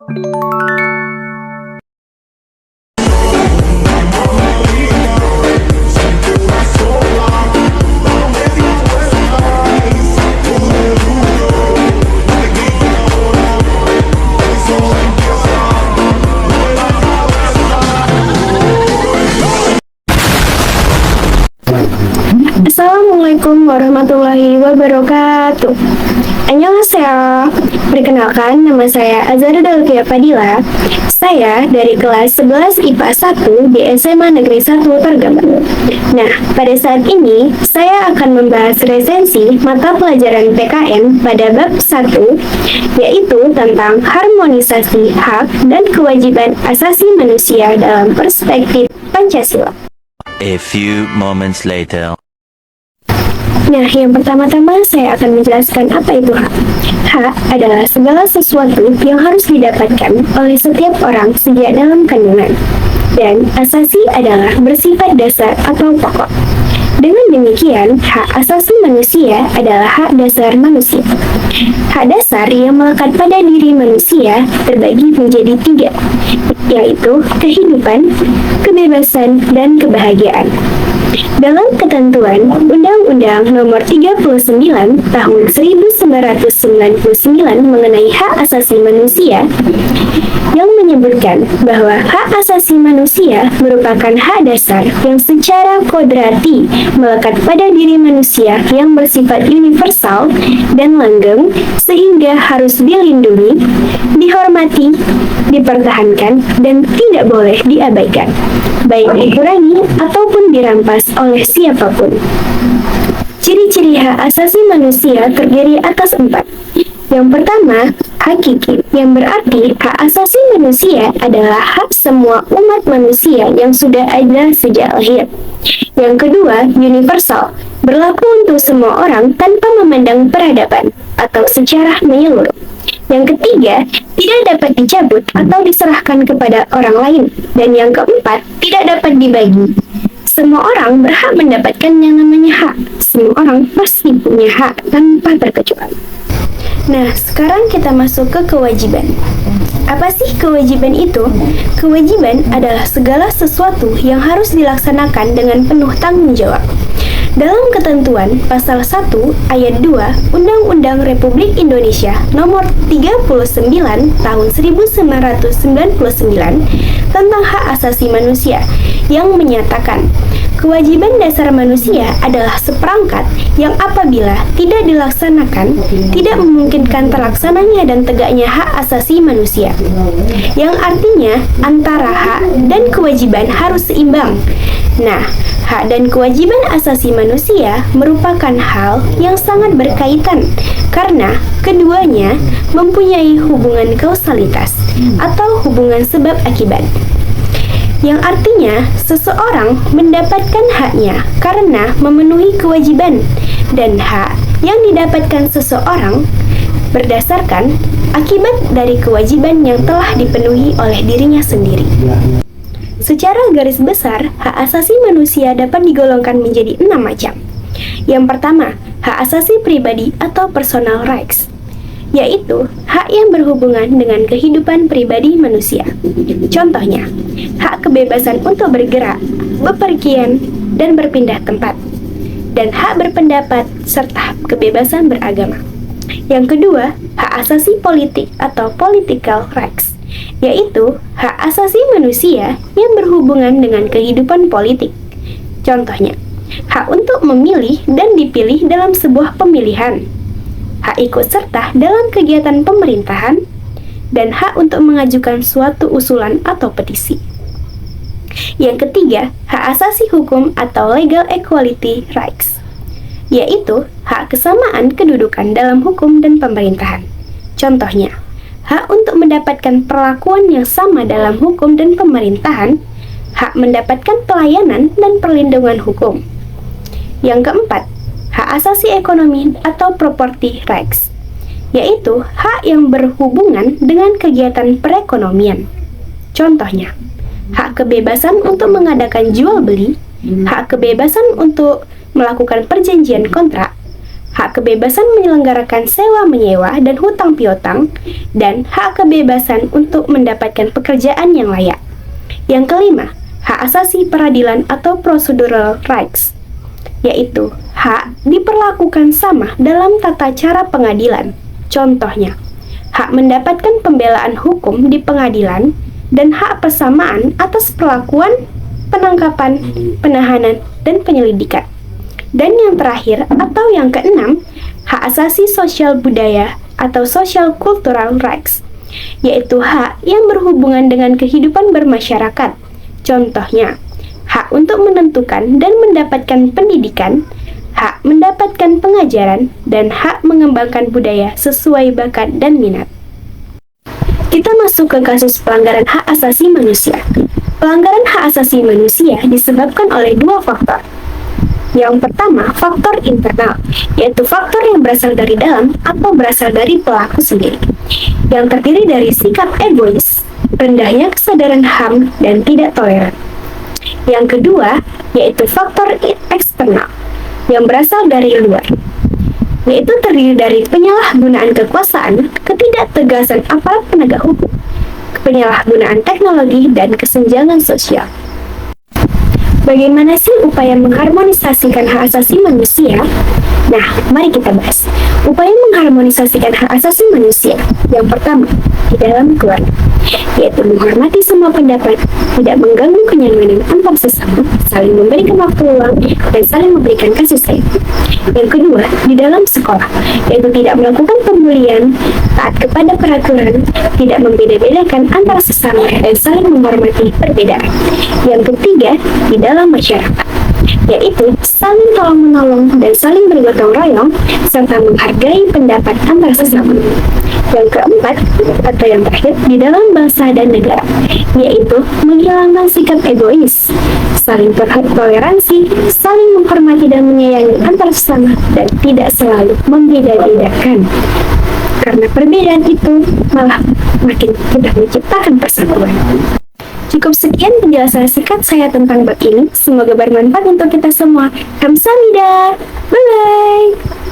Assalamualaikum warahmatullahi wabarakatuh. Annyeonghaseyo. Perkenalkan, nama saya Azhara Dalkia Fadila. Saya dari kelas 11 IPA 1 di SMA Negeri 1 Tergambar. Nah, pada saat ini saya akan membahas resensi mata pelajaran PKN pada bab 1, yaitu tentang harmonisasi hak dan kewajiban asasi manusia dalam perspektif Pancasila. A few moments later. Nah, yang pertama-tama saya akan menjelaskan apa itu hak. Hak adalah segala sesuatu yang harus didapatkan oleh setiap orang sejak dalam kandungan. Dan asasi adalah bersifat dasar atau pokok. Dengan demikian, hak asasi manusia adalah hak dasar manusia. Hak dasar yang melekat pada diri manusia terbagi menjadi 3, yaitu kehidupan, kebebasan, dan kebahagiaan. Dalam ketentuan Undang-Undang Nomor 39 Tahun 1999 mengenai hak asasi manusia, yang menyebutkan bahwa hak asasi manusia merupakan hak dasar yang secara kodrati melekat pada diri manusia yang bersifat universal dan langgeng, sehingga harus dilindungi, dihormati, dipertahankan, dan tidak boleh diabaikan, baik dikurangi ataupun dirampas oleh siapapun. Ciri-ciri hak asasi manusia terdiri atas 4. Yang pertama, hakiki, yang berarti hak asasi manusia adalah hak semua umat manusia yang sudah ada sejak lahir. Yang kedua, universal, berlaku untuk semua orang tanpa memandang peradaban atau secara menyeluruh. Yang ketiga, tidak dapat dicabut atau diserahkan kepada orang lain. Dan yang keempat, tidak dapat dibagi. Semua orang berhak mendapatkan yang namanya hak. Semua orang pasti punya hak tanpa terkecuali. Nah, sekarang kita masuk ke kewajiban. Apa sih kewajiban itu? Kewajiban adalah segala sesuatu yang harus dilaksanakan dengan penuh tanggung jawab. Dalam ketentuan Pasal 1 Ayat 2 Undang-Undang Republik Indonesia Nomor 39 Tahun 1999 tentang hak asasi manusia, yang menyatakan kewajiban dasar manusia adalah seperangkat yang apabila tidak dilaksanakan, tidak memungkinkan terlaksananya dan tegaknya hak asasi manusia. Yang artinya antara hak dan kewajiban harus seimbang. Nah, hak dan kewajiban asasi manusia merupakan hal yang sangat berkaitan karena keduanya mempunyai hubungan kausalitas atau hubungan sebab akibat. Yang artinya seseorang mendapatkan haknya karena memenuhi kewajiban, dan hak yang didapatkan seseorang berdasarkan akibat dari kewajiban yang telah dipenuhi oleh dirinya sendiri. Secara garis besar, hak asasi manusia dapat digolongkan menjadi 6 macam. Yang pertama, hak asasi pribadi atau personal rights, yaitu hak yang berhubungan dengan kehidupan pribadi manusia. Contohnya, hak kebebasan untuk bergerak, bepergian, dan berpindah tempat, dan hak berpendapat serta kebebasan beragama. Yang kedua, hak asasi politik atau political rights, yaitu hak asasi manusia yang berhubungan dengan kehidupan politik. Contohnya, hak untuk memilih dan dipilih dalam sebuah pemilihan, hak ikut serta dalam kegiatan pemerintahan, dan hak untuk mengajukan suatu usulan atau petisi. Yang ketiga, hak asasi hukum atau legal equality rights, yaitu hak kesamaan kedudukan dalam hukum dan pemerintahan. Contohnya, hak untuk mendapatkan perlakuan yang sama dalam hukum dan pemerintahan, hak mendapatkan pelayanan dan perlindungan hukum. Yang keempat, hak asasi ekonomi atau property rights, yaitu hak yang berhubungan dengan kegiatan perekonomian. Contohnya, hak kebebasan untuk mengadakan jual beli, hak kebebasan untuk melakukan perjanjian kontrak, hak kebebasan menyelenggarakan sewa-menyewa dan hutang piutang, dan hak kebebasan untuk mendapatkan pekerjaan yang layak. Yang kelima, hak asasi peradilan atau procedural rights, yaitu hak diperlakukan sama dalam tata cara pengadilan. Contohnya, hak mendapatkan pembelaan hukum di pengadilan dan hak persamaan atas perlakuan, penangkapan, penahanan, dan penyelidikan. Dan yang terakhir atau yang keenam, hak asasi sosial budaya atau social cultural rights, yaitu hak yang berhubungan dengan kehidupan bermasyarakat. Contohnya, hak untuk menentukan dan mendapatkan pendidikan, hak mendapatkan pengajaran, dan hak mengembangkan budaya sesuai bakat dan minat. Kita masuk ke kasus pelanggaran hak asasi manusia. Pelanggaran hak asasi manusia disebabkan oleh dua faktor. Yang pertama, faktor internal, yaitu faktor yang berasal dari dalam atau berasal dari pelaku sendiri, yang terdiri dari sikap egois, rendahnya kesadaran HAM, dan tidak toleran. Yang kedua, yaitu faktor eksternal, yang berasal dari luar, yaitu terdiri dari penyalahgunaan kekuasaan, ketidaktegasan aparat penegak hukum, penyalahgunaan teknologi, dan kesenjangan sosial. Bagaimana sih upaya mengharmonisasikan hak asasi manusia? Nah, mari kita bahas. Upaya mengharmonisasikan hak asasi manusia. Yang pertama, di dalam keluarga, yaitu menghormati semua pendapat, tidak mengganggu kenyamanan antar sesama, saling memberikan waktu luang, dan saling memberikan kasih sayang. Yang kedua, di dalam sekolah, yaitu tidak melakukan pembulian, taat kepada peraturan, tidak membeda-bedakan antara sesama, dan saling menghormati perbedaan. Yang ketiga, di dalam masyarakat, yaitu saling tolong-menolong dan saling bergotong royong, serta menghargai pendapat antar sesama. Yang keempat, atau yang terakhir, di dalam bangsa dan negara, yaitu menghilangkan sikap egois, saling toleransi, saling menghormati dan menyayangi antar sesama, dan tidak selalu membeda-bedakan. Karena perbedaan itu malah makin mudah menciptakan persatuan. Cukup sekian penjelasan singkat saya tentang bab ini. Semoga bermanfaat untuk kita semua. Kamsahamnida. Bye-bye.